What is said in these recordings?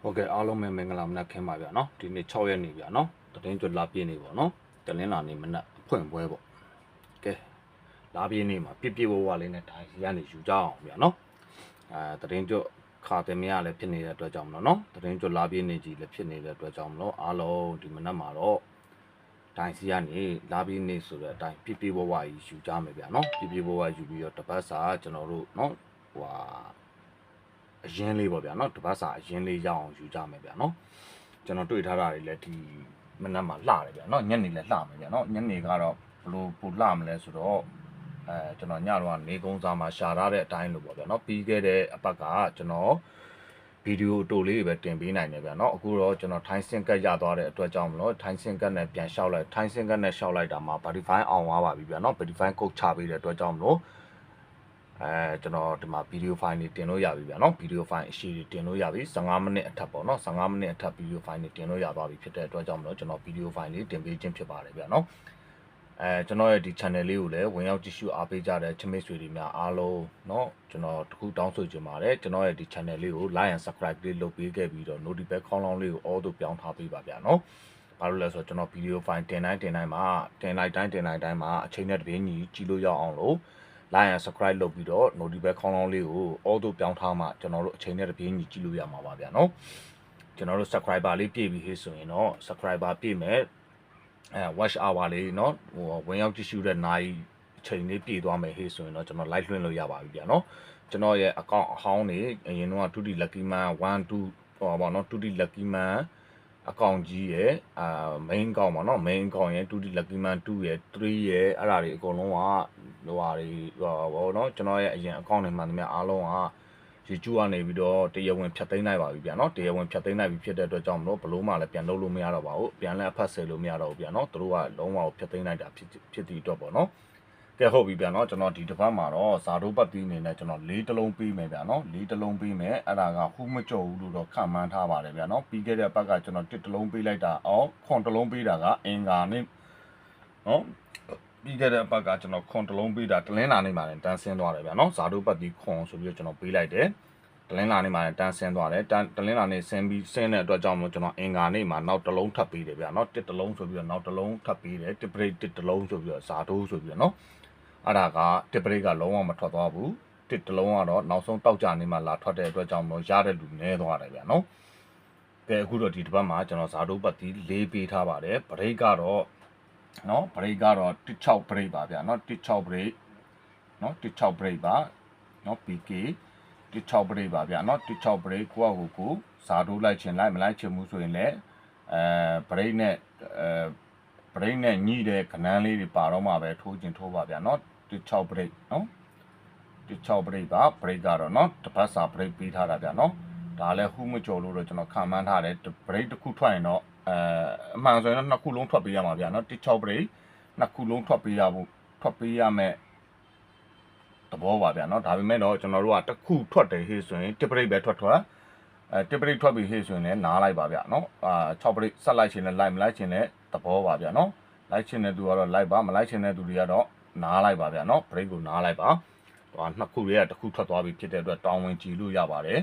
ဟုတ်ကဲ့အားလုံးပဲမင်္ဂလာမနက်ခင်းပါဗျာနော်ဒီနေ့6ရက်နေဗျာနော်တတင်းကျွတ်လာပြည့်နေပေါ့နော်တလင်းလာနေမနက်အဖွင့်ပွဲပေါ့ကဲလာပြည့်နေမှာပြည့်ဝဝလေးနဲ့ဒါရနေယူကြအောင်ဗျာနော်တတင်းကျွတ်ခါတယ်မရလည်းဖြစ်နေတဲ့အတွက်ကြောင့်မလို့နော်တတင်းကျွတ်လာပြည့်နေကြီးလည်းဖြစ်နေတဲ့အတွက်ကြောင့်မလို့အားလုံးဒီမနက်မှာတော့ဒိုင်စီကနေလာပြည့်နေဆိုတဲ့အတိုင်းပြည့်ဝဝကြီးယူကြမယ်ဗျာနော်ပြည့်ဝဝယူပြီးတော့တပတ်စာကျွန်တော်တို့နော်ဟိုအရင်လေးပေါ့ဗျာနော်တပတ်စာအရင်လေးရအောင်ယူကြမယ်ဗျာနော်ကျွန်တော်တွေ့ထားတာတွေလည်းဒီမနက်မှာလှတယ်ဗျာနော်ညနေလည်းလှမယ်ဗျာနော်ညနေကတော့ဘလို့ပူလှမလဲဆိုတော့ကျွန်တော်ညတော့နေကုန်းစားမှာရှာထားတဲ့အတိုင်းလို့ပေါ့ဗျာနော်ပြီးခဲ့တဲ့အပတ်ကကျွန်တော်ဗီဒီယိုတိုလေးတွေပဲတင်ပေးနိုင်တယ်ဗျာနော်အခုတော့ကျွန်တော်ထိုင်းစင်ကတ်ရသွားတဲ့အတွက်ကြောင့်မလို့ထိုင်းစင်ကတ်နဲ့ပြန်လျှောက်လိုက်ထိုင်းစင်ကတ်နဲ့လျှောက်လိုက်တာမှာ verify အောင်သွားပါပြီဗျာနော် verify code ချပေးတဲ့အတွက်ကြောင့်မလို့ကျွန်တော်ဒီမှာဗီဒီယိုဖိုင်တွေတင်လို့ရပြီဗျာနော်ဗီဒီယိုဖိုင်အရှိတွေတင်လို့ရပြီ15မိနစ်အထက်ပေါ့နော်15မိနစ်အထက်ဗီဒီယိုဖိုင်တွေတင်လို့ရသွားပြီဖြစ်တဲ့အတွက်ကြောင့်မလို့ကျွန်တော်ဗီဒီယိုဖိုင်လေးတင်ပေးခြင်းဖြစ်ပါတယ်ဗျာနော်ကျွန်တော်ရဲ့ဒီ channel လေးကိုလည်းဝင်ရောက်ကြည့်ရှုအားပေးကြတဲ့ချစ်မိတ်ဆွေတွေများအားလုံးเนาะကျွန်တော်တခုတောင်းဆိုချင်ပါတယ်ကျွန်တော်ရဲ့ဒီ channel လေးကို like and subscribe လေးလုပ်ပေးခဲ့ပြီးတော့ notification ခေါင်းလောင်းလေးကို all တို့ပြောင်းထားပေးပါဗျာเนาะဘာလို့လဲဆိုတော့ကျွန်တော်ဗီဒီယိုဖိုင်တင်တိုင်းမှာတင်လိုက်တိုင်းမှာအချိန်နဲ့တပြေးညီကြည့်လို့ရအောင်လို့ like and subscribe လုပ်ပြီးတော့ notification ခေါင်းလောင်းလေးကို all တို့ပြောင်းထားမှကျွန်တော်တို့အချိန်နဲ့တပြေးညီကြည့်လို့ရမှာပါဗျာเนาะကျွန်တော်တို့ subscriber လေးပြည့်ပြီဟေ့ဆိုရင်တော့ subscriber ပြည့်မယ်watch hour လေးเนาะဟိုဝင်ရောက်ကြည့်ရှုတဲ့နိုင်အချိန်လေးပြည့်သွားမယ်ဟေ့ဆိုရင်တော့ကျွန်တော် live လွှင့်လို့ရပါပြီဗျာเนาะကျွန်တော်ရဲ့ account အဟောင်းနေအရင်တော့ 2D lucky man 1 2ဟောပါเนาะ 2D lucky man account ကြီးရဲ့main account ပါเนาะ main account ရဲ့ 2D lucky man 2ရဲ့3ရဲ့အဲ့ဒါတွေအကုန်လုံးကဟိုဟာတွေဟောเนาะကျွန်တော်ရဲ့အရင် account တွေမှန်သမျှအားလုံးကYouTube ကနေပြီးတော့တရားဝင်ဖြတ်သိမ်းလိုက်ပါပြီဗျာเนาะတရားဝင်ဖြတ်သိမ်းလိုက်ပြီဖြစ်တဲ့အတွက်ကြောင့်မလို့ဘလို့မှလည်းပြန်လုပ်လို့မရတော့ပါဘူးပြန်လည်းအဖတ်ဆယ်လို့မရတော့ဘူးဗျာเนาะသူတို့ကလုံးဝဖြတ်သိမ်းလိုက်တာဖြစ်တဲ့အတွက်ပေါ့เนาะကဲဟုတ်ပြီဗျာเนาะကျွန်တော်ဒီတစ်ပတ်မှာတော့ဇာတို့ပတ်တီးအနေနဲ့ကျွန်တော်၄တလုံးပေးမယ်ဗျာเนาะ၄တလုံးပေးမယ်အဲ့ဒါကဟူးမကြော်ဘူးလို့တော့ခန့်မှန်းထားပါတယ်ဗျာเนาะပြီးခဲ့တဲ့ပတ်ကကျွန်တော်1တလုံးပေးလိုက်တာခွန်တလုံးပေးတာကအင်္ဂါနေ့เนาะပြီးခဲ့တဲ့အပတ်ကကျွန်တော်ခွန်တလုံးပေးတာတလင်းလာနေမှာတန်းဆင်းသွားတယ်ဗျာเนาะဇာတို့ပတ်တီးခွန်ဆိုပြီးတော့ကျွန်တော်ပေးလိုက်တယ်တလင်းလာနေမှာတန်းဆင်းသွားတယ်တလင်းလာနေဆင်းပြီးဆင်းတဲ့အတွက်ကြောင့်မို့ကျွန်တော်အင်္ဂါနေ့မှာနောက်တလုံးထပ်ပေးတယ်ဗျာเนาะ1တလုံးဆိုပြီးတော့နောက်တလုံးထပ်ပေးတယ်1 break 1တလုံးဆိုပြီးတော့ဇာတို့ဆိုပြီးတော့เนาะအဲ့ဒါကတစ်ပရိတ်ကလုံးဝမထွက်သွားဘူးတစ်တလုံးကတော့နောက်ဆုံးတောက်ကြနေမှလာထွက်တဲ့အတွက်ကြောင့်မလို့ရတဲ့လူနည်းသွားတယ်ဗျာနော်ကဲအခုတော့ဒီတစ်ပတ်မှာကျွန်တော်ဇာတို့ပတ်တီ၄ပေးထားပါတယ်ပရိတ်ကတော့နော်ပရိတ်ကတော့16ပရိတ်ပါဗျာနော်16ပရိတ်နော်16ပရိတ်ပါနော် PK 16ပရိတ်ပါဗျာနော်16ပရိတ်ကိုဇာတို့လိုက်ချင်လိုက်မလိုက်ချင်ဘူးဆိုရင်လည်းပရိတ်နဲ့ပရိတ်နဲ့ညှိတဲ့ကနန်းလေးတွေပါတော့မှပဲထိုးကျင်ထိုးပါဗျာเนาะ16ပရိတ်เนาะ16ပရိတ်ပါပရိတ်ကတော့เนาะတစ်ပတ်စာပရိတ်ပေးထားတာဗျာเนาะဒါလည်းဟူးမကြော်လို့တော့ကျွန်တော်ခံမှန်းထားတယ်ပရိတ်တစ်ခုထွက်ရင်တော့အမှန်ဆိုရင်တော့နှစ်ခုလုံးထွက်ပေးရမှာဗျာเนาะ16ပရိတ်နှစ်ခုလုံးထွက်ပေးရဖို့ထွက်ပေးရမယ်သဘောပါဗျာเนาะဒါပေမဲ့တော့ကျွန်တော်တို့ကတစ်ခုထွက်တယ်ဟေ့ဆိုရင်တစ်ပရိတ်ပဲထွက်တစ်ပရိတ်ထွက်ပြီးဟေ့ဆိုရင်လည်းနားလိုက်ပါဗျာเนาะ6ပရိတ်ဆက်လိုက်ချင်လည်းလိုက်မလိုက်ချင်လည်းသဘောပါဗျာเนาะလိုက်ချင်တဲ့သူကတော့လိုက်ပါမလိုက်ချင်တဲ့သူတွေကတော့နားလိုက်ပါဗျာเนาะ break ကိုနားလိုက်ပါဟိုနှစ်ခုတွေကတစ်ခုထွက်သွားပြီဖြစ်တဲ့အတွက်တောင်းဝင်ကြည့်လို့ရပါတယ်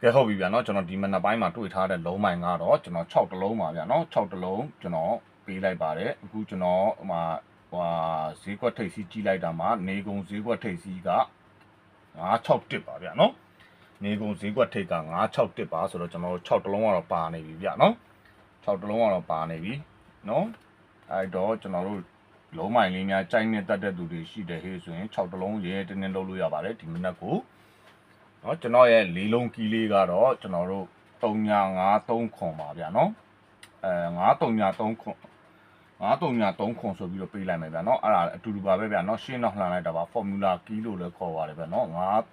ကဲဟုတ်ပြီဗျာเนาะကျွန်တော်ဒီမနက်ပိုင်းမှာတွေ့ထားတဲ့လုံးမိုင်ကတော့ကျွန်တော်6တလုံးပါဗျာเนาะ6တလုံးကျွန်တော်ပေးလိုက်ပါတယ်အခုကျွန်တော်ဟိုဈေးကွက်ထိပ်စီးကြည့်လိုက်တာမှာနေကုန်ဈေးကွက်ထိပ်စီးက961ပါဗျာเนาะနေကုန်ဈေးကွက်ထိပ်က961ပါဆိုတော့ကျွန်တော်တို့6တလုံးကတော့ပါနေပြီဗျာเนาะ6တလုံးကတော့ပါနေပြီเนาะအဲ့တော့ကျွန်တော်တို့လုံးမိုင်လေးများကြိုက်နေတတ်တဲ့သူတွေရှိတယ်ဟေးဆိုရင်6တလုံးရဲတင်းတင်းလုပ်လို့ရပါတယ်ဒီမနက်ကိုเนาะကျွန်တော်ရဲ့၄လုံးကီးလေးကတော့ကျွန်တော်တို့3953ခွန်ပါဗျာเนาะ9353ခွန်9353ခွန်ဆိုပြီးတော့ပေးလိုက်မယ်ဗျာเนาะအဲ့ဒါအတူတူပါပဲဗျာเนาะရှင်းတော့လှန်လိုက်တာပါ formula key လို့လည်းခေါ်ပါတယ်ဗျာเนาะ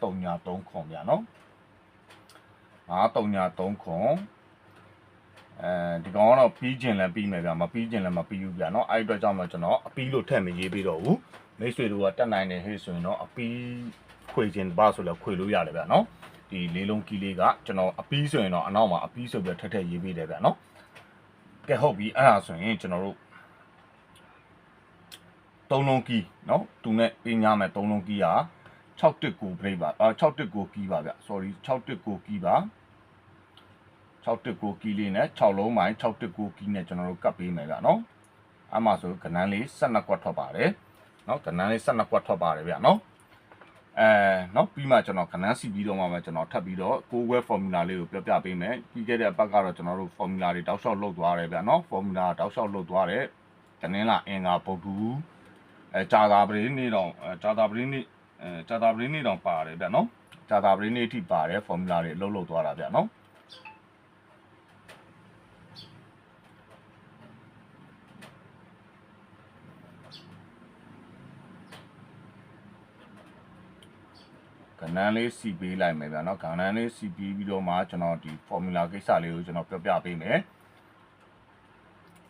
9353ခွန်ဗျာเนาะ9353ခွန်ဒီကောင်ကတော့ပြီးကျင်လည်းပြီးမယ်ဗျာမပြီးကျင်လည်းမပြီးဘူးဗျာเนาะအဲ့အတွက်ကြောင့်တော့ကျွန်တော်အပြီးလို့ထည့်မရေးပြီးတော့ဘူးမိတ်ဆွေတို့ကတက်နိုင်တယ်ဟေ့ဆိုရင်တော့အပြီးခွေခြင်းပါဆိုလည်းခွေလို့ရတယ်ဗျာเนาะဒီလေးလုံးကီးလေးကကျွန်တော်အပြီးဆိုရင်တော့အနောက်မှာအပြီးဆိုပြီးထက်ရေးပေးတယ်ဗျာเนาะကဲဟုတ်ပြီအဲ့ဒါဆိုရင်ကျွန်တော်တို့3လုံးကီးเนาะသူနဲ့ပေးညမယ်3လုံးကီးဟာ619 break ပါ619ကီးပါဗျ sorry 619ကီးပါ 619ကီလေးနဲ့6လုံးမိုင်619ကီနဲ့ကျွန်တော်တို့ကပ်ပေးမယ်ဗျနော်အမှဆိုကနန်းလေး12ကွက်ထွက်ပါတယ်နော်ကနန်းလေး12ကွက်ထွက်ပါတယ်ဗျနော်နော်ပြီးမှကျွန်တော်ခဏစီပြီးတော့မှကျွန်တော်ထပ်ပြီးတော့ကိုယ်ဝဲ formula လေးကိုပြပေးမယ်ပြီးခဲ့တဲ့အပတ်ကတော့ကျွန်တော်တို့ formula တွေတောက်လျှောက်လုပ်သွားတယ်ဗျနော် formula တောက်လျှောက်လုပ်သွားတယ်တနင်္လာအင်္ဂါပုပ်တူကြာသာပရင်းနေ့တော့ကြာသာပရင်းနေ့တော့ပါတယ်ဗျနော်ကြာသာပရင်းနေ့အထိပါတယ် formula တွေအလုပ်သွားတာဗျနော်ကဏ္ဍလေးစီပေးလိုက်မယ်ဗျာနော်ကဏ္ဍလေးစီပြီးတော့မှကျွန်တော်ဒီ formula ကိစ္စလေးကိုကျွန်တော်ပြပေးမယ်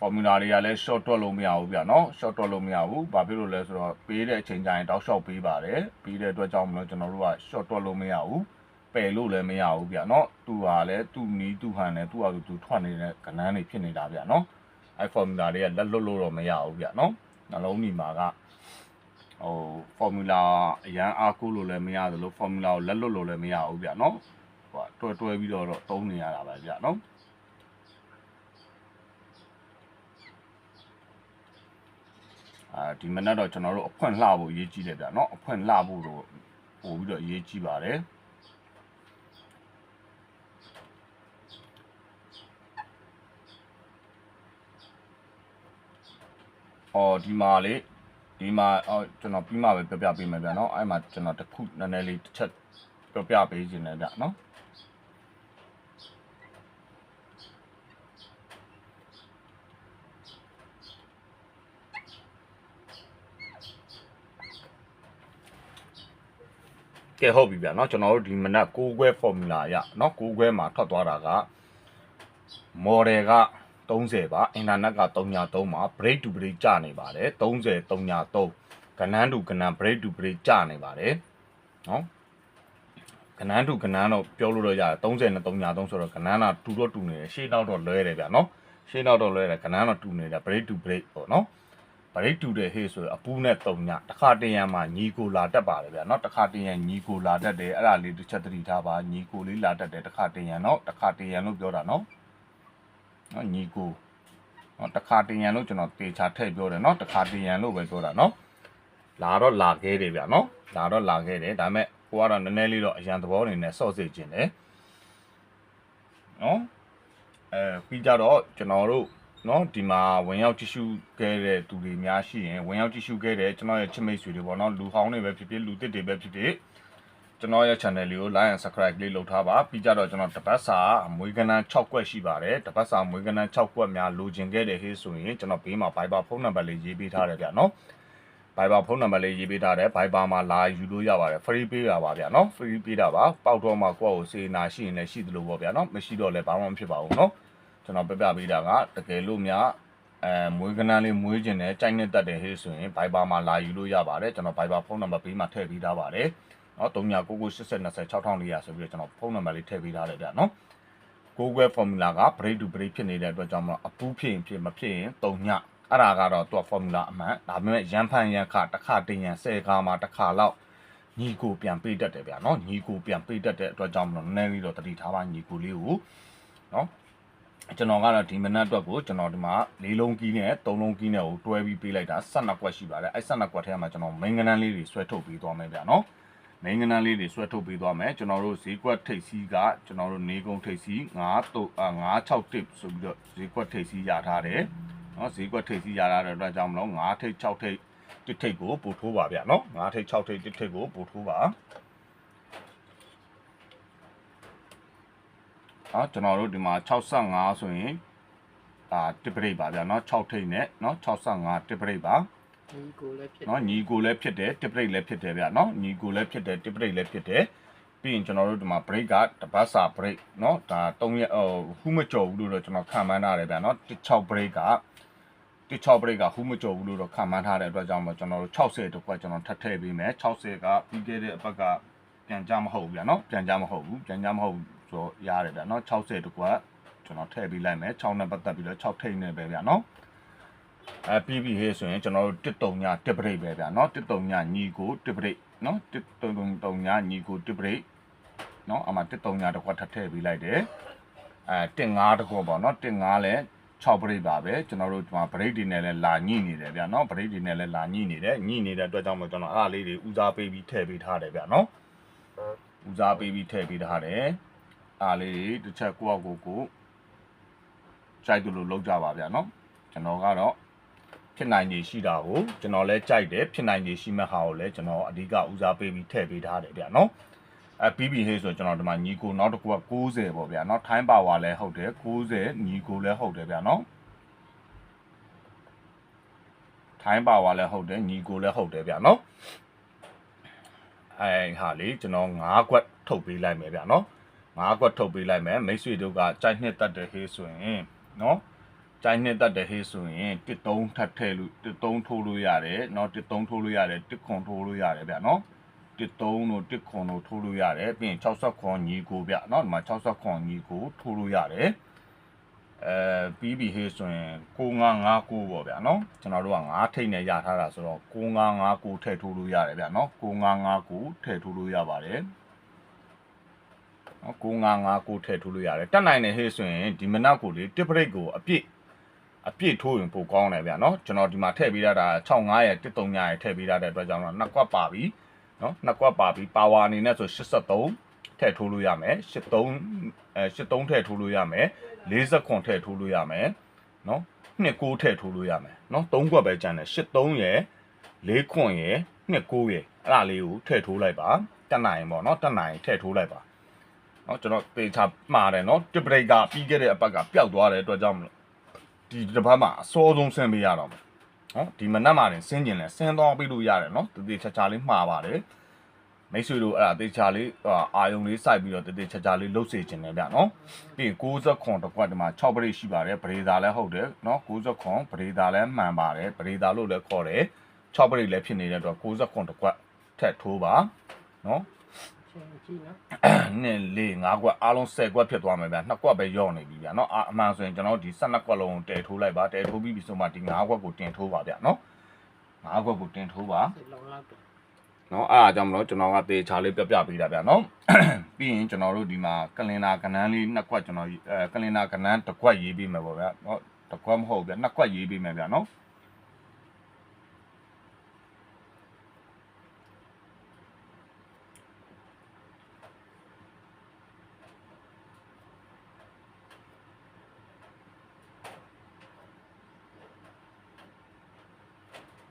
formula တွေကလည်း short တွက်လို့မရဘူးဗျာနော် short တွက်လို့မရဘူးဘာဖြစ်လို့လဲဆိုတော့ပေးတဲ့အချိန်ကျရင်တောက်လျှောက်ပေးပါတယ်ပြီးတဲ့အတွက်ကြောင့်မလို့ကျွန်တော်တို့က short တွက်လို့မရဘူးပယ်လို့လည်းမရဘူးဗျာနော်သူဟာလည်းသူ့နီးသူ့ဟန်နဲ့သူ့ဟာသူထွက်နေတဲ့ကဏ္ဍတွေဖြစ်နေတာဗျာနော်အဲ formula တွေကလက်လွတ်လို့တော့မရဘူးဗျာနော်နှလုံးဒီမှာကformula အရန်အားကိုးလို့လည်းမရသလို formula ကိုလက်လွတ်လို့လည်းမရဘူးဗျနော်ဟိုတွဲပြီးတော့သုံးနေရတာပဲဗျနော်ဒီမနက်တော့ကျွန်တော်တို့အဖွင့်လှဖို့အရေးကြီးတယ်ဗျနော်အဖွင့်လှဖို့တော့ပို့ပြီးတော့အရေးကြီးပါတယ်ဒီမှာလေဒီမှာကျွန်တော်ပြီးမှပဲပြပေးမယ်ဗျနော်အဲ့မှာကျွန်တော်တစ်ခုနည်းနည်းလေးတစ်ချက်ပြပေးခြင်းလည်းဗျနော်ကဲဟုတ်ပြီဗျနော်ကျွန်တော်တို့ဒီမနက်6ခွဲ formula ရနော်6ခွဲမှာထွက်သွားတာက model က30ပါ internet က303ပါ break to break ကျနေပါတယ်30 303ကဏ္ဍတူကဏ္ဍ break to break ကျနေပါတယ်နော်ကဏ္ဍတူကဏ္ဍတော့ပြောလို့တော့ရတယ်30နဲ့303ဆိုတော့ကဏ္ဍကတူတော့တူနေတယ်ရှေ့နောက်တော့လွဲတယ်ဗျနော်ရှေ့နောက်တော့လွဲတယ်ကဏ္ဍတော့တူနေတယ် break to break ပေါ့နော် break to တဲ့ဟေးဆိုအပူးနဲ့3ညတစ်ခါတရံမှာညီကိုလာတတ်ပါတယ်ဗျနော်တစ်ခါတရံညီကိုလာတတ်တယ်အဲ့ဒါလေးတစ်ချက်သတိထားပါညီကိုလေးလာတတ်တယ်တစ်ခါတရံနော်တစ်ခါတရံလို့ပြောတာနော်ညီကိုနော်တစ်ခါတရံလို့ကျွန်တော်တေချာထည့်ပြောတယ်နော်တစ်ခါတရံလို့ပဲပြောတာနော်လာတော့လာခဲ့တယ်ဗျနော်လာတော့လာခဲ့တယ်ဒါပေမဲ့ကိုကတော့နည်းနည်းလေးတော့အရန်သဘောနေနဲ့စော့စေခြင်းတယ်နော်ပြီးကြတော့ကျွန်တော်တို့နော်ဒီမှာဝင်ရောက်ကြည့်ရှုခဲ့တဲ့သူတွေများရှိရင်ဝင်ရောက်ကြည့်ရှုခဲ့တဲ့ကျွန်တော်ရဲ့ချစ်မိတ်ဆွေတွေပေါ့နော်လူဟောင်းတွေပဲဖြစ်ဖြစ်လူသစ်တွေပဲဖြစ်ဖြစ်ကျွန်တော်ရဲ့ channel လေးကို like and subscribe လေးလုပ်ထားပါပြီးကြတော့ကျွန်တော်တပတ်စာမွေးကနန်း6ကွက်ရှိပါတယ်တပတ်စာမွေးကနန်း6ကွက်များလိုချင်ခဲ့တဲ့ဟေးဆိုရင်ကျွန်တော်ဘေးမှာ Viber ဖုန်းနံပါတ်လေးရေးပေးထားတယ်ဗျနော် Viber ဖုန်းနံပါတ်လေးရေးပေးထားတယ် Viber မှာလာယူလို့ရပါတယ် free ပေးတာပါဗျနော် free ပေးတာပါပေါက်တော့မှကိုယ့်ကိုစေနာရှိရင်လည်းရှိသလိုပေါ့ဗျနော်မရှိတော့လည်းဘာမှမဖြစ်ပါဘူးနော်ကျွန်တော်ပြပေးတာကတကယ်လို့များမွေးကနန်းလေးမွေးခြင်းနဲ့ကြိုက်နေတတ်တယ်ဟေးဆိုရင် Viber မှာလာယူလို့ရပါတယ်ကျွန်တော် Viber ဖုန်းနံပါတ်ပေးမှထည့်ပေးထားပါတယ်နော်399980206400ဆိုပြီးတော့ကျွန်တော်ဖုန်းနံပါတ်လေးထည့်ပေးထားတယ်ဗျနော် Google formula က break to break ဖြစ်နေတဲ့အတွက်ကြောင့်မလို့အပူးဖြစ်ရင်ဖြစ်မဖြစ်ရင်3ညအဲ့ဒါကတော့သူက formula အမှန်ဒါပေမဲ့ရန်ဖန်ရန်ခတစ်ခါတင်ရန်10ခါမှာတစ်ခါလောက်ညီကိုပြန်ပေးတတ်တယ်ဗျနော်ညီကိုပြန်ပေးတတ်တဲ့အတွက်ကြောင့်မလို့နည်းနည်းလေးတော့တတိထားပါညီကိုလေးကိုနော်ကျွန်တော်ကတော့ဒီမနက်အတွက်ကိုကျွန်တော်ဒီမှာ၄လုံးကီးနဲ့၃လုံးကီးနဲ့ကိုတွဲပြီးပေးလိုက်တာ12ကွက်ရှိပါတယ်အဲ့12ကွက်ထဲမှာကျွန်တော်မိန်းကနန်းလေးတွေဆွဲထုတ်ပေးသွားမယ်ဗျနော်မိန်းကနန်းလေးတွေဆွဲထုတ်ပေးသွားမယ်ကျွန်တော်တို့ဈေးကွက်ထိပ်စီးကကျွန်တော်တို့နေကုန်းထိပ်စီး961ဆိုပြီးတော့ဈေးကွက်ထိပ်စီးရထားတယ်နော်ဈေးကွက်ထိပ်စီးရထားတဲ့အတွက်ကြောင့်မလို့9ထိပ်6ထိပ်တစ်ထိပ်ကိုပို့ထိုးပါဗျနော်9ထိပ်6ထိပ်တစ်ထိပ်ကိုပို့ထိုးပါကျွန်တော်တို့ဒီမှာ65ဆိုရင်တစ်ပရိတ်ပါဗျာเนาะ6ထိပ်နဲ့เนาะ65တစ်ပရိတ်ပါညီကိုလည်းဖြစ်เนาะညီကိုလည်းဖြစ်တယ်တစ်ပရိတ်လည်းဖြစ်တယ်ဗျာเนาะညီကိုလည်းဖြစ်တယ်တစ်ပရိတ်လည်းဖြစ်တယ်ပြီးရင်ကျွန်တော်တို့ဒီမှာ break ကတပတ်စာ break เนาะဒါ3ရက်ဟူးမကြော်ဘူးလို့တော့ကျွန်တော်ခံမှန်းထားတယ်ဗျာเนาะ16 break က16 break ကဟူးမကြော်ဘူးလို့တော့ခံမှန်းထားတဲ့အတွက်ကြောင့်မို့ကျွန်တော်တို့60တကွက်ကျွန်တော်ထပ်ထည့်ပေးမယ်60ကပြီးခဲ့တဲ့အပတ်ကပြန်ကြမဟုတ်ဘူးဗျာเนาะပြန်ကြမဟုတ်ဘူးပြန်ကြမဟုတ်ဘူးဆိုရတယ်ဗျာเนาะ60တကွက်ကျွန်တော်ထည့်ပေးလိုက်မယ်6နဲ့ပတ်သက်ပြီးတော့6ထိပ်နဲ့ပဲဗျာเนาะပြီးပြီဟေးဆိုရင်ကျွန်တော်တို့139တစ်ပရိတ်ပဲဗျာเนาะ139ညီကိုတစ်ပရိတ်เนาะ139ညီကိုတစ်ပရိတ်เนาะအမှ139တကွက်ထပ်ထည့်ပေးလိုက်တယ် တင်9တကွပေါ့နော်တင်9လဲ6ပရိတ်ပါပဲကျွန်တော်တို့ဒီမှာပရိတ်တွေနဲ့လဲလာညှိနေတယ်ဗျာနော်ပရိတ်တွေနဲ့လဲလာညှိနေတယ်ညှိနေတဲ့အတွက်ကြောင့်မို့ကျွန်တော်အားလေးတွေဦးစားပေးပြီးထည့်ပေးထားတယ်ဗျာနော်ဦးစားပေးပြီးထည့်ပေးထားတယ်အားလေးတွေတစ်ချက်ကိုယ့်အကိုကြိုက်တယ်လို့လောက်ကြပါဗျာနော်ကျွန်တော်ကတော့ဖြစ်နိုင်ခြေရှိတာကိုကျွန်တော်လဲကြိုက်တယ်ဖြစ်နိုင်ခြေရှိမဲ့ဟာကိုလဲကျွန်တော်အဓိကဦးစားပေးပြီးထည့်ပေးထားတယ်ဗျာနော်ပြီးပြီဟေးဆိုကျွန်တော်ဒီမှာညီကိုနောက်တစ်ခုက60ပေါ့ဗျာနော်ထိုင်းပါဝါလဲဟုတ်တယ်60ညီကိုလဲဟုတ်တယ်ဗျာနော်ထိုင်းပါဝါလဲဟုတ်တယ်ညီကိုလဲဟုတ်တယ်ဗျာနော်ဟာလေကျွန်တော်9ခွက်ထုတ်ပေးလိုက်မယ်ဗျာနော်9ခွက်ထုတ်ပေးလိုက်မယ်မိတ်ဆွေတို့ကကြိုက်နှစ်တတ်တယ်ဟေးဆိုရင်နော်ကြိုက်နှစ်တတ်တယ်ဟေးဆိုရင်13ထပ်ထည့်လို့13ထိုးလို့ရတယ်နော်13ထိုးလို့ရတယ်1ခွန်ထိုးလို့ရတယ်ဗျာနော်13တို့1ခွန်တို့ထိုးလို့ရတယ်ပြီးရင်60ခွန်ညီကိုဗျเนาะဒီမှာ60ခွန်ညီကိုထိုးလို့ရတယ်ပြီးပြီဟေးဆိုရင်9559ပေါ့ဗျာเนาะကျွန်တော်တို့က9ထိပ်နဲ့ရထားတာဆိုတော့9559ထည့်ထိုးလို့ရတယ်ဗျာเนาะ9559ထည့်ထိုးလို့ရပါတယ်เนาะ9559ထည့်ထိုးလို့ရတယ်တက်နိုင်တယ်ဟေးဆိုရင်ဒီမနက်ကိုလေတစ်ပရိတ်ကိုအပြည့်ထိုးရင်ပိုကောင်းတယ်ဗျာเนาะကျွန်တော်ဒီမှာထည့်ပေးထားတာ65ရဲ့139ရဲ့ထည့်ပေးထားတဲ့အတွက်ကြောင့်တော့နှစ်ကွက်ပါပြီနော်နှစ်ကွက်ပါပြီးပါဝါအနေနဲ့ဆို83ထည့်ထိုးလို့ရမယ်83ထည့်ထိုးလို့ရမယ်40ခွန်ထည့်ထိုးလို့ရမယ်နော်29ထည့်ထိုးလို့ရမယ်နော်3ကွက်ပဲကျန်တယ်83ရယ်4ခွန်ရယ်29ရယ်အဲ့ဒါလေးကိုထည့်ထိုးလိုက်ပါတက်နိုင်ပေါ့နော်တက်နိုင်ထည့်ထိုးလိုက်ပါနော်ကျွန်တော်ပေချာမှားတယ်နော်တစ်ပရိတ်ကပြီးခဲ့တဲ့အပတ်ကပျောက်သွားတဲ့အတွက်ကြောင့်ဒီတစ်ပတ်မှာအစောဆုံးဆင်းပေးရတော့မယ်နော်ဒီမနက်မှာတင်ဆင်းကျင်လဲဆင်းသွားပြီးလို့ရတယ်နော်တတိချာချာလေးမှားပါတယ်မိတ်ဆွေတို့အဲ့ဒါတေချာလေးအာယုံလေးစိုက်ပြီးတော့တတိချာချာလေးလှုပ်စေခြင်းတယ်ဗျနော်ပြီးရင်60ခွန်တစ်ခွက်ဒီမှာ6ပရိတ်ရှိပါတယ်ပရိသာလည်းဟုတ်တယ်နော်60ခွန်ပရိသာလည်းမှန်ပါတယ်ပရိသာလို့လည်းခေါ်တယ်6ပရိတ်လည်းဖြစ်နေတဲ့အတွက်60ခွန်တစ်ခွက်ထက်ထိုးပါနော်နဲ့4 5ကွက်အားလုံး10ကွက်ဖြစ်သွားမယ်ဗျ2ကွက်ပဲယော့နေပြီဗျနော်အမှန်ဆိုရင်ကျွန်တော်ဒီ12ကွက်လုံးတည်ထိုးလိုက်ပါတည်ထိုးပြီးပြီဆိုမှဒီ5ကွက်ကိုတင်ထိုးပါဗျနော်5ကွက်ကိုတင်ထိုးပါနော်အဲ့ဒါကြောင့်မလို့ကျွန်တော်ကတေချာလေးပြပြပေးတာဗျနော်ပြီးရင်ကျွန်တော်တို့ဒီမှာကလင်နာကနန်းလေး2ကွက်ကျွန်တော်ကလင်နာကနန်း1ကွက်ရေးပေးမယ်ပေါ့ဗျနော်1ကွက်မဟုတ်ဗျ2ကွက်ရေးပေးမယ်ဗျနော်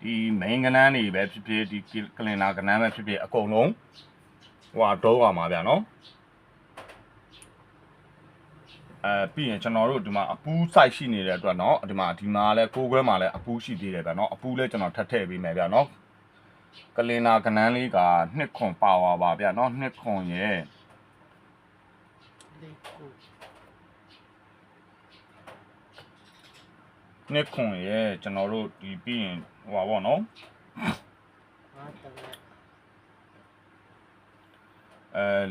ဒီမိန်ကနန်းတွေပဲဖြစ်ဖြစ်ဒီကလင်နာကနန်းပဲဖြစ်ဖြစ်အကုန်လုံးဟိုတော့ပါမှာဗျာနော်ပြီးရင်ကျွန်တော်တို့ဒီမှာအပူး site ရှိနေတဲ့အတွက်เนาะဒီမှာလဲကိုခွဲမှာလဲအပူးရှိသေးတယ်ဗျာเนาะအပူးလဲကျွန်တော်ထပ်ထည့်ပေးမယ်ဗျာเนาะကလင်နာကနန်းလေးက2ခွန်ပါဝါပါဗျာเนาะ2ခွန်ရဲ့နှစ်ခွန်ရဲ့ကျွန်တော်တို့ဒီပြီးရင်ဟိုပါပေါ့နော်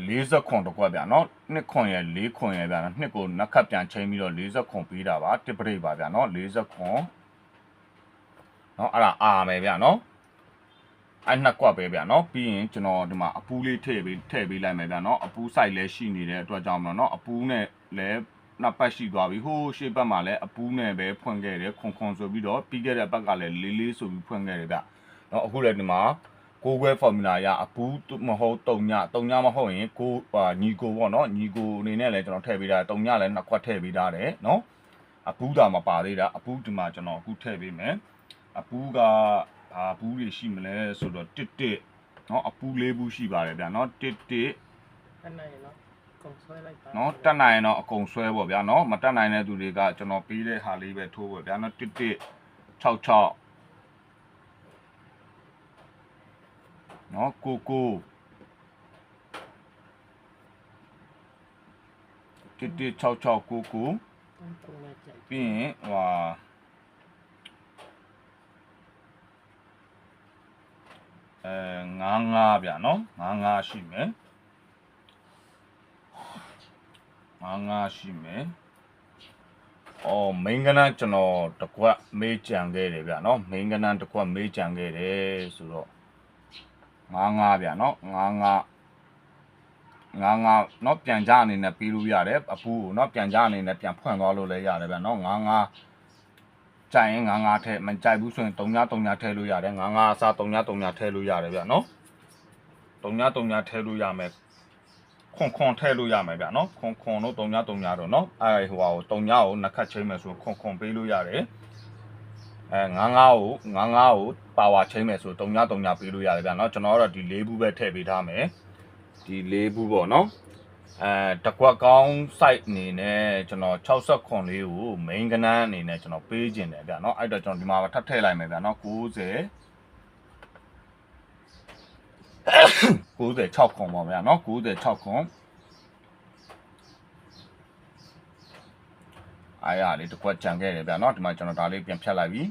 40ခွန်တစ်ခွက်ဗျာနော်2ခွန်ရဲ့4ခွန်ရဲ့ဗျာနော်2ကိုနှစ်ခပ်ပြန်ချိန်ပြီးတော့40ခွန်ပေးတာပါတစ်ပရိတ်ပါဗျာနော်40ခွန်နော်အဲ့ဒါအာမယ်ဗျာနော်အဲ့နှစ်ကွက်ပဲဗျာနော်ပြီးရင်ကျွန်တော်ဒီမှာအပူးလေးထည့်ပေးလိုက်မယ်ဗျာနော်အပူး site လည်းရှိနေတဲ့အတွက်ကြောင့်မလို့နော်အပူးနဲ့လည်းနောက်ပတ်ရှိသွားပြီဟိုးရှေ့ဘက်မှာလည်းအပူးနဲ့ပဲဖွင့်ခဲ့တယ်ခွန်ဆိုပြီးတော့ပြီးခဲ့တဲ့ဘက်ကလည်းလေးဆိုပြီးဖွင့်ခဲ့တယ်ဗျနော်အခုလည်းဒီမှာကိုခွဲ formula ရအပူးမဟုတ်3ညမဟုတ်ရင်ညီကိုပေါ့နော်ညီကိုအနေနဲ့လည်းကျွန်တော်ထည့်ပေးတာ3ညလည်း2ခွက်ထည့်ပေးထားတယ်နော်အပူးဒါမပါသေးတာအပူးဒီမှာကျွန်တော်အခုထည့်ပေးမယ်အပူးကဘာဘူးတွေရှိမလဲဆိုတော့တစ်เนาะအပူး4ဘူးရှိပါတယ်ဗျာเนาะတစ်တက်နိုင်ရနော်အကုန်ဆွဲလိုက်ပါเนาะတက်နိုင်တော့အကုန်ဆွဲပေါ့ဗျာเนาะမတက်နိုင်တဲ့သူတွေကကျွန်တော်ပေးတဲ့ဟာလေးပဲထိုးပေါ့ဗျာเนาะ66เนาะကို66ပြီးရင်ဟို55ဗျာနော်55ရှိမယ်55ရှိမယ်အော်မိန်ကနန်းကျွန်တော်တကွက်မေးကြံခဲ့တယ်ဗျာနော်မိန်ကနန်းတကွက်မေးကြံခဲ့တယ်ဆိုတော့55ဗျာနော်55 เนาะပြန်ကြအနေနဲ့ပေးလို့ရတယ်အပူကိုเนาะပြန်ကြအနေနဲ့ပြန်ဖွင့်သွားလို့လည်းရတယ်ဗျာเนาะကြိုင်ရင်9ထဲမကြိုက်ဘူးဆိုရင်3ထဲလို့ရတယ်9အစား3ထဲလို့ရတယ်ဗျာเนาะ3ထဲလို့ရမယ်ခွန်ထဲလို့ရမယ်ဗျာเนาะခွန်တို့3တော့เนาะအဲဟိုဟာကို3ကိုနှစ်ခတ်ချိန်မယ်ဆိုခွန်ပေးလို့ရတယ်9ကိုပါဝါချိန်မယ်ဆို3ပေးလို့ရတယ်ဗျာเนาะကျွန်တော်ကတော့ဒီ4ဘူးပဲထည့်ပေးထားမယ်ဒီ4ဘူးပေါ့เนาะတကွက်ကောင်း site အနေနဲ့ကျွန်တော်60လေးကို main ကနန်းအနေနဲ့ကျွန်တော်ပေးခြင်းတယ်ဗျာเนาะအဲ့တော့ကျွန်တော်ဒီမှာထပ်ထည့်လိုက်မယ်ဗျာเนาะ96ခွန်ပေါ့ဗျာเนาะ96ခွန်အားရလေးတကွက်ကြံခဲ့တယ်ဗျာเนาะဒီမှာကျွန်တော်ဒါလေးပြန်ဖြတ်လိုက်ပြီ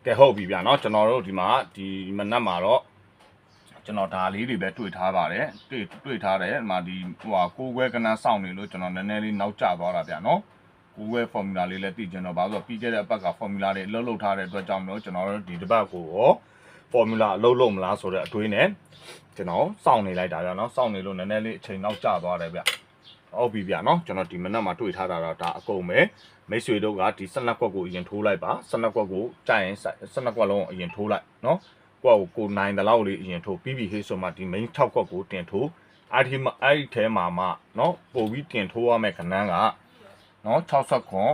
ကဲဟုတ်ပြီဗျာเนาะကျွန်တော်တို့ဒီမှာဒီမနက်မှာတော့ကျွန်တော်ဒါလေးတွေပဲတွေ့ထားပါတယ်တွေ့ထားတယ်ဒီမှာဒီဟိုဟာကိုယ်ခွဲကနန်းစောင့်နေလို့ကျွန်တော်နည်းနည်းလေးနောက်ကျသွားတာဗျာเนาะကိုယ်ခွဲ formula လေးလည်းသိကျင်တော့ဘာလို့ပြီးခဲ့တဲ့အပတ်က formula လေးအလုပ်ထားတဲ့အတွက်ကြောင့်မလို့ကျွန်တော်တို့ဒီတစ်ပတ်ကိုရော formula အလုပ်မလားဆိုတဲ့အတွေးနဲ့ကျွန်တော်စောင့်နေလိုက်တာဗျာเนาะစောင့်နေလို့နည်းနည်းလေးအချိန်နောက်ကျသွားတယ်ဗျဟုတ်ပြီဗျာเนาะကျွန်တော်ဒီမနက်မှာတွေ့ထားတာတော့ဒါအကုန်ပဲမိတ်ဆွေတို့ကဒီ12ခွက်ကိုအရင်ထိုးလိုက်ပါ12ခွက်ကိုကြိုက်ရင်12ခွက်လုံးအရင်ထိုးလိုက်เนาะကိုနိုင်တဲ့လောက်လေးအရင်ထိုးပြီးပြီဟေးဆိုမှဒီ main 6ခွက်ကိုတင်ထိုးအဲ့ဒီထဲမှာမှเนาะပို့ပြီးတင်ထိုးရမယ့်ခဏန်းကเนาะ60ခွန်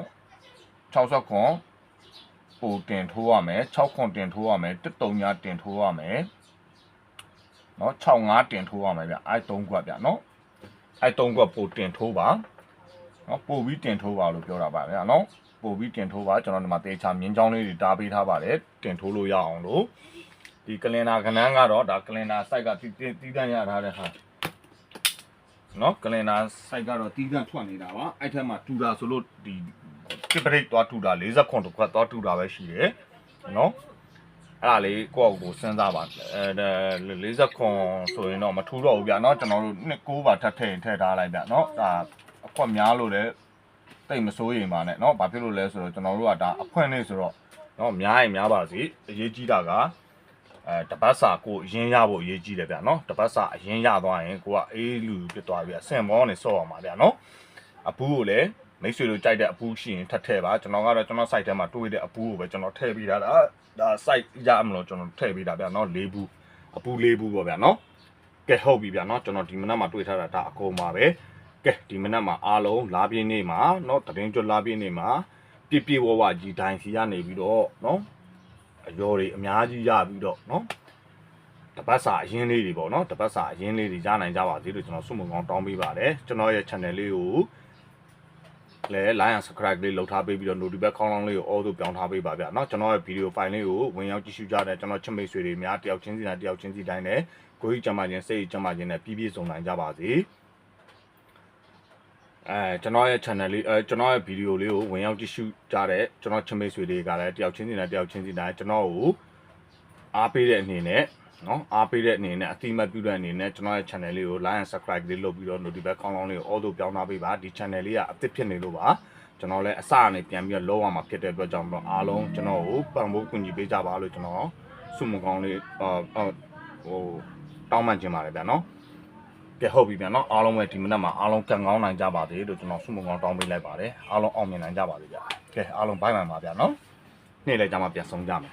ပို့တင်ထိုးရမယ်6ခွန်တင်ထိုးရမယ်139တင်ထိုးရမယ်เนาะ65တင်ထိုးရမယ်ဗျအဲ့3ခွက်ဗျเนาะအဲ့3ခွက်ပို့တင်ထိုးပါเนาะပို့ပြီးတင်ထိုးပါလို့ပြောတာပါဗျာเนาะပို့ပြီးတင်ထိုးပါကျွန်တော်ဒီမှာတေချာမြင်းချောင်းလေးတွေတားပေးထားပါတယ်တင်ထိုးလို့ရအောင်လို့ဒီကလင်နာခဏန်းကတော့ဒါကလင်နာ site ကတီးတန့်ရထားတဲ့ဟာเนาะကလင်နာ site ကတော့တီးတန့်ထွက်နေတာပါအဲ့ထက်မှာတူတာဆိုလို့ဒီတစ်ပရိတ်သွားတူတာ40ခွန်တစ်ခွက်သွားတူတာပဲရှိတယ်เนาะအဲ့ဒါလေးကိုယ့်ကိုစဉ်းစားပါ40ခွန်ဆိုရင်တော့မထူတော့ဘူးဗျာเนาะကျွန်တော်တို့9ပါထပ်ထည့်ထားလိုက်ဗျာเนาะဒါအခွက်များလို့လည်းတိတ်မစိုးရင်ပါနဲ့เนาะဘာဖြစ်လို့လဲဆိုတော့ကျွန်တော်တို့ကဒါအခွင့်နေဆိုတော့เนาะများရင်များပါစေအရေးကြီးတာကတပတ်စာကိုအရင်ရဖို့အရေးကြီးတယ်ဗျာเนาะတပတ်စာအရင်ရသွားရင်ကိုကအေးလူပြစ်သွားပြီအဆင်မောနေဆော့အောင်ပါဗျာเนาะအပူးကိုလည်းမိတ်ဆွေတို့ကြိုက်တဲ့အပူးရှိရင်ထပ်ထည့်ပါကျွန်တော်ကတော့ကျွန်တော် site ထဲမှာတွေ့တဲ့အပူးကိုပဲကျွန်တော်ထည့်ပေးတာဒါ site ရမလို့ကျွန်တော်ထည့်ပေးတာဗျာเนาะ4ဘူးအပူး4ဘူးပေါ့ဗျာเนาะကဲဟုတ်ပြီဗျာเนาะကျွန်တော်ဒီမနက်မှာတွေ့ထားတာဒါအကုန်ပါပဲကဲဒီမနက်မှာအားလုံးလာပြင်းနေမှာเนาะတရင်ကျွတ်လာပြင်းနေမှာပြဝကြီးတိုင်းစီကနေပြီးတော့เนาะအရော်တွေအများကြီးရပြီးတော့เนาะတပတ်စာအရင်လေးတွေပေါ့เนาะတပတ်စာအရင်လေးတွေရနိုင်ကြပါသေးလို့ကျွန်တော်ဆုမွန်ကောင်းတောင်းပေးပါတယ်ကျွန်တော်ရဲ့ channel လေးကိုလည်း like and subscribe လေးလုပ်ထားပေးပြီးတော့ notification ခေါင်းလောင်းလေးကို all သို့ပြောင်းထားပေးပါဗျာเนาะကျွန်တော်ရဲ့ video file လေးကိုဝင်ရောက်ကြည့်ရှုကြတဲ့ကျွန်တော်ချစ်မိတ်ဆွေတွေများတယောက်ချင်းစီတိုင်းနဲ့ကိုကြီးကျမချင်းစိတ်ကျမချင်းနဲ့ပြည့်စုံနိုင်ကြပါစေကျွန်တော်ရဲ့ channel လေးကျွန်တော်ရဲ့ video လေးကိုဝင်ရောက်ကြည့်ရှုကြတဲ့ကျွန်တော်ချစ်မိတ်ဆွေတွေကလည်းတယောက်ချင်းစီတိုင်းကျွန်တော်ကိုအားပေးတဲ့အနေနဲ့เนาะအားပေးတဲ့အနေနဲ့အတိမတ်ပြုတဲ့အနေနဲ့ကျွန်တော်ရဲ့ channel လေးကို like and subscribe လေးလုပ်ပြီးတော့ notification ခေါင်းလောင်းလေးကို all သို့ပြောင်းထားပေးပါဒီ channel လေးကအသစ်ဖြစ်နေလို့ပါကျွန်တော်လည်းအစအနေပြန်ပြီးတော့လောရမှာဖြစ်တဲ့အတွက်ကြောင့်တော့အားလုံးကျွန်တော်ကိုပံ့ပိုးကူညီပေးကြပါလို့ကျွန်တော်ဆုမကောင်းလေးဟိုတောင်းပန်ခြင်းပါတယ်ဗျာเนาะကဲဟုတ်ပြီဗျာเนาะအားလုံးပဲဒီမနက်မှာအားလုံးကံကောင်းနိုင်ကြပါစေလို့ကျွန်တော်ဆုမကောင်းတောင်းပေးလိုက်ပါတယ်အားလုံးအောင်မြင်နိုင်ကြပါစေဗျာကဲအားလုံးဘိုင်ပါဗျာเนาะနေ့လည်းကြာမှပြန်ဆုံးကြမယ်